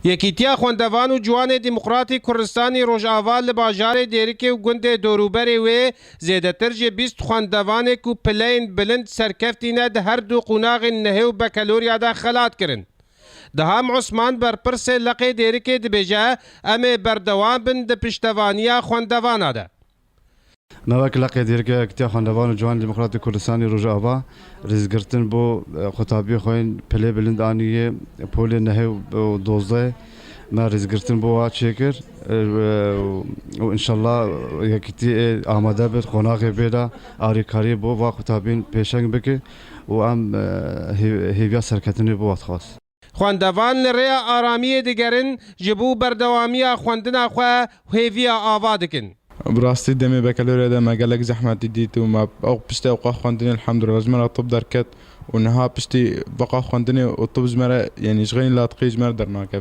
یەکیتیا خوێندەڤان و جوانێ دیموکراتی کوردستانی ڕۆژئاوا لە باژارێ دێرکێ و گوندێ دۆروبەرێ وێ زێدەتر جێ 20 خوێندەڤانێک و پلەیên bilind سەرکەفتینە di her du qûnaxên nehêw bekelorya de xelat kirin. Diham Osman berpirsê Leqê dêrikê dibêje em ê berdewam bin di piştevaniya خوێندەvana de. Mevek Leqê dêrikê yekîtiya خوێندەvan û ciwan Demokratîk Kurdistanê Rojava rêzgirtin bo xwetabiyê xwe yên pilê bilind aniyê polê nehêw û dozê me rêzgirtin bo wa çêkir û inşallah yekîtiyê amade bit qonaxê bê de arîkariyê bo va xwetabiyên pêşeng bike û em hêviya serketinê bo wat xwast. خوێندەvan li rêya aramiyê digerin ji bo berdewamiya xwendina xwe hêviya ava dikin. براستی دمی بکلوری ده مگلک زحمتی دیت و ما او پشتی اوقات خواندنی الحمدلله جمره طب درکت و نها پشتی بقا خواندنی و طب جمره يعني شغلين لاطقي جمره درناك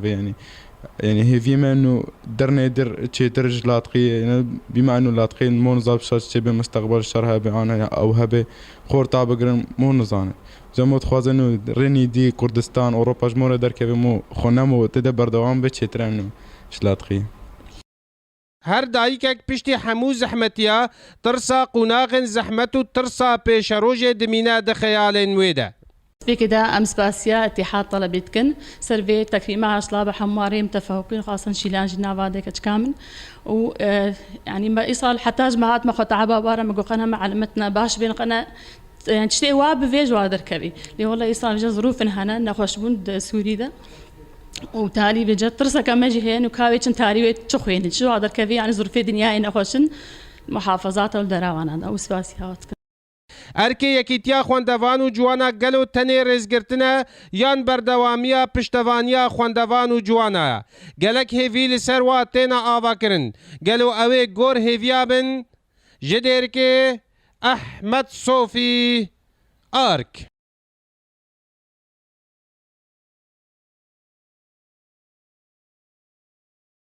يعني هي فيما انه درنا يدر تشي درج لاطقي يعني بما انه لاطقي مو نظام شاش تشي بمستقبل شرها بعانها او هبه خور تابقرن مو نظام زموت خواز انه ريني دي كردستان اوروبا جمره دركه مو خنمو تدبر دوام بتشي ترنو شلاطقي هر دایکێک پشتی هەموو زەحمەتیە ترسا قوناغên زەحمەت و ترسا پێشەڕۆژێ dimîne di xeyalên wê de. كده أمس باسيا اتحاد طلبتكن سيرفي تكريم عشلابة حماري متفوقين خاصة شيلان جنابا ديك كامل و يعني ما إيصال حتى جماعات ما خطعبا بارا ما قنا معلمتنا باش بين قنا يعني تشتي واب فيج وادر كبي لي والله إيصال جا ظروف هنا نخوش بند سوري ده وتالي بجد ترسا كما جهين وكاويتشن تاريوي تشخوين شو هذا كذي يعني ظروف دنيا نخوشن محافظات والدراوان هذا وسباسي هات erkê yekîtiya خوێندەvan û ciwana gel û tenê rêzgirtine yan berdewamiya piştevaniya خوێندەvan û ciwana ye. Gelek hêvî li ser wa têne avakirin. Gel û ew ê gor hêviya bin ji dêrikê Ehmed Sofî Ark.